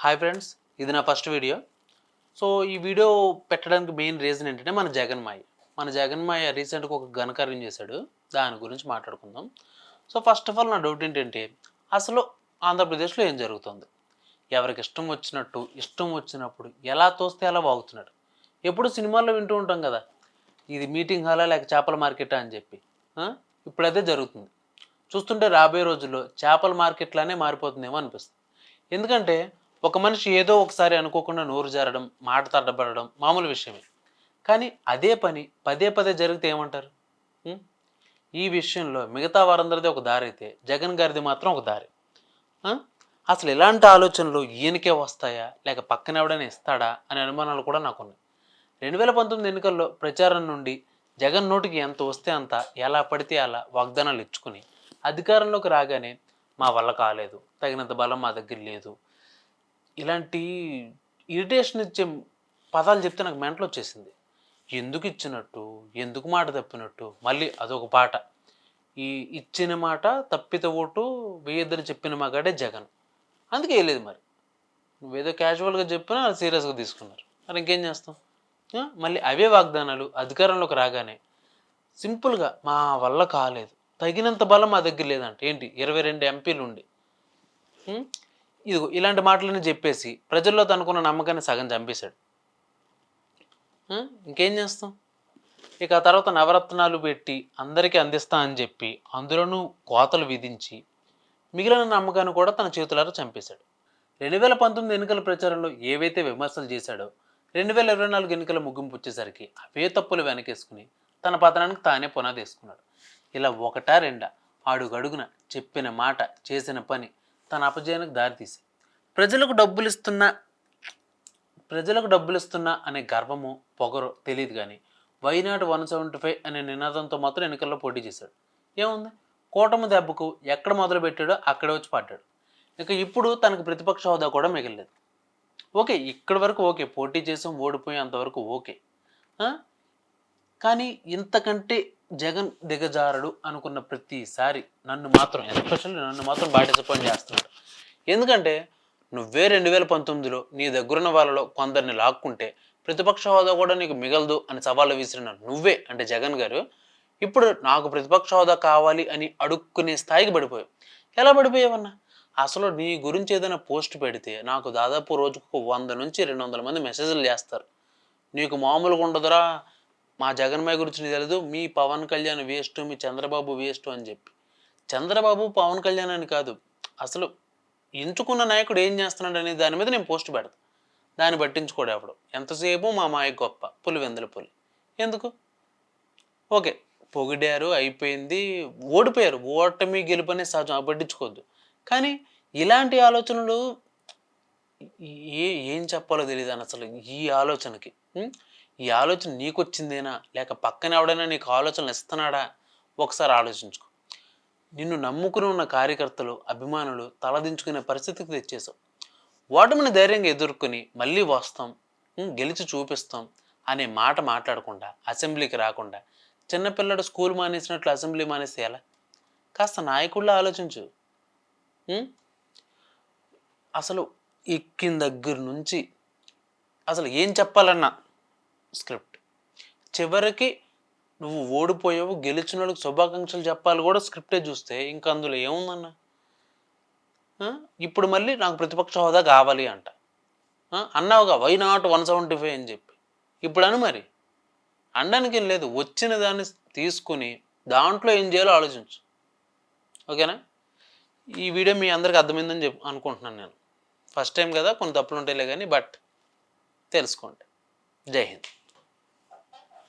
Hi friends, ఇది నా first video. So ఈ వీడియో పెట్టడానికి మెయిన్ రీజన్ ఏంటంటే మన జగన్మాయ రీసెంట్గా ఒక ఘనకార్యం చేశాడు. దాని గురించి మాట్లాడుకుందాం. సో ఫస్ట్ ఆఫ్ ఆల్ నా డౌట్ ఏంటంటే, అసలు ఆంధ్రప్రదేశ్లో ఏం జరుగుతుంది? ఎవరికి ఇష్టం వచ్చినట్టు ఇష్టం వచ్చినప్పుడు ఎలా తోస్తే అలా వాగుతున్నాడు. ఎప్పుడు సినిమాల్లో వింటూ ఉంటాం కదా, ఇది మీటింగ్ హాలా లేక చేపల మార్కెటా అని చెప్పి. ఇప్పుడు అదే జరుగుతుంది. చూస్తుంటే రాబోయే రోజుల్లో చేపల మార్కెట్లానే మారిపోతుందేమో అనిపిస్తుంది. ఎందుకంటే ఒక మనిషి ఏదో ఒకసారి అనుకోకుండా నోరు జారడం, మాట తడబడడం మామూలు విషయమే. కానీ అదే పని పదే పదే జరిగితే ఏమంటారు? ఉం? ఈ విషయంలో మిగతా వారందరిది ఒక దారి అయితే జగన్ గారిది మాత్రం ఒక దారి. ఆ? అసలు ఇలాంటి ఆలోచనలు ఈయనకే వస్తాయా లేక పక్కన ఎవడైనా ఇస్తాడా అనే అనుమానాలు కూడా నాకున్నాయి. 2019 ఎన్నికల్లో ప్రచారం నుండి జగన్ నోటికి ఎంత వస్తే అంత ఎలా పడితే అలా వాగ్దానాలు ఇచ్చుకుని అధికారంలోకి రాగానే మా వల్ల కాలేదు, తగినంత బలం మా దగ్గర లేదు, ఇలాంటి ఇరిటేషన్ ఇచ్చే పదాలు చెప్తే నాకు మెంటలు వచ్చేసింది. ఎందుకు ఇచ్చినట్టు, ఎందుకు మాట తప్పినట్టు, మళ్ళీ అదొక పాట. ఈ ఇచ్చిన మాట తప్పిత ఓటు వేయొద్దని చెప్పిన మగాడే జగన్. అందుకే వేయలేదు. మరి నువ్వేదో క్యాజువల్గా చెప్పినా అది సీరియస్గా తీసుకున్నారు. మరి ఇంకేం చేస్తాం? మళ్ళీ అవే వాగ్దానాలు అధికారంలోకి రాగానే సింపుల్గా మా వల్ల కాలేదు, తగినంత బలం మా దగ్గర లేదంటే ఏంటి, 22 ఎంపీలు ఉండి ఇదిగో ఇలాంటి మాటలని చెప్పేసి ప్రజల్లో తనుకున్న నమ్మకాన్ని సగం చంపేశాడు. ఇంకేం చేస్తాం? ఇక ఆ తర్వాత నవరత్నాలు పెట్టి అందరికీ అందిస్తా అని చెప్పి అందులోనూ కోతలు విధించి మిగిలిన నమ్మకాన్ని కూడా తన చేతులారా చంపేశాడు. 2019 ఎన్నికల ప్రచారంలో ఏవైతే విమర్శలు చేశాడో 2024 ఎన్నికల ముగింపు వచ్చేసరికి అవే తప్పులు వెనకేసుకుని తన పతనానికి తానే పునాది వేసుకున్నాడు. ఇలా ఒకటా రెండా అడుగడుగున చెప్పిన మాట చేసిన పని తన అపజయానికి దారితీసి ప్రజలకు డబ్బులు ఇస్తున్నా అనే గర్వము పొగరు తెలియదు కానీ వైనాట్ 175 అనే నినాదంతో మాత్రం ఎన్నికల్లో పోటీ చేశాడు. ఏముంది, కూటమి దెబ్బకు ఎక్కడ మొదలు పెట్టాడో అక్కడే వచ్చి పడ్డాడు. ఇక ఇప్పుడు తనకు ప్రతిపక్ష హోదా కూడా మిగలలేదు. ఓకే, ఇక్కడి వరకు ఓకే, పోటీ చేసాం ఓడిపోయి అంతవరకు ఓకే. కానీ ఇంతకంటే జగన్ దిగజారడు అనుకున్న ప్రతిసారి నన్ను మాత్రం, ఎస్పెషల్లీ నన్ను మాత్రం బాగా డిసప్పాయింట్ చేస్తున్నాడు. ఎందుకంటే నువ్వే 2019లో నీ దగ్గరున్న వాళ్ళలో కొందరిని లాక్కుంటే ప్రతిపక్ష హోదా కూడా నీకు మిగలదు అని సవాళ్ళు విసిరిన నువ్వే, అంటే జగన్ గారు, ఇప్పుడు నాకు ప్రతిపక్ష హోదా కావాలి అని అడుక్కునే స్థాయికి పడిపోయావు. ఎలా పడిపోయావన్నా? అసలు నీ గురించి ఏదైనా పోస్ట్ పెడితే నాకు దాదాపు రోజుకు 100 నుంచి 200 మంది మెసేజ్లు చేస్తారు. నీకు మామూలుగా ఉండదురా, మా జగన్మయ్య గురించి నీకు తెలియదు, మీ పవన్ కళ్యాణ్ వేస్ట్, మీ చంద్రబాబు వేస్ట్ అని చెప్పి. చంద్రబాబు పవన్ కళ్యాణ్ అని కాదు, అసలు ఎంచుకున్న నాయకుడు ఏం చేస్తున్నాడు అనే దాని మీద నేను పోస్ట్ పెడతాను. దాన్ని పట్టించుకోడు ఎవడు. ఎంతసేపు మా మాయ గొప్ప, పులివెందుల పులి. ఎందుకు? ఓకే, పొగిడారు, అయిపోయింది, ఓడిపోయారు, ఓటమి గెలుపనే సహజం, పట్టించుకోవద్దు. కానీ ఇలాంటి ఆలోచనలు ఏం చెప్పాలో తెలియదు అని అసలు. ఈ ఆలోచన నీకు వచ్చిందేనా లేక పక్కన ఎవడైనా నీకు ఆలోచనలు ఇస్తున్నాడా ఒకసారి ఆలోచించుకో. నిన్ను నమ్ముకుని ఉన్న కార్యకర్తలు, అభిమానులు తలదించుకునే పరిస్థితికి తెచ్చేసావు. ఓటమిని ధైర్యంగా ఎదుర్కొని మళ్ళీ వస్తాం, గెలిచి చూపిస్తాం అనే మాట మాట్లాడకుండా అసెంబ్లీకి రాకుండా చిన్నపిల్లడు స్కూల్ మానేసినట్లు అసెంబ్లీ మానేస్తే ఎలా? కాస్త నాయకుళ్ళ ఆలోచించు. అసలు ఎక్కిన దగ్గర నుంచి అసలు ఏం చెప్పాలన్నా స్క్రిప్ట్, చివరికి నువ్వు ఓడిపోయావు, గెలిచిన వాళ్ళకి శుభాకాంక్షలు చెప్పాలి కూడా స్క్రిప్టే చూస్తే ఇంకా అందులో ఏముందన్నా? ఇప్పుడు మళ్ళీ నాకు ప్రతిపక్ష హోదా కావాలి అంట. అన్నావుగా వై నాట్ 175 అని చెప్పి. ఇప్పుడు అని మరి అనడానికి ఏం లేదు, వచ్చిన దాన్ని తీసుకుని దాంట్లో ఏం చేయాలో ఆలోచించు. ఓకేనా? ఈ వీడియో మీ అందరికి అర్థమైందని అనుకుంటున్నాను నేను. ఫస్ట్ టైం కదా, కొన్ని తప్పులు ఉంటాయిలే కానీ, బట్ తెలుసుకోండి. జై హింద్.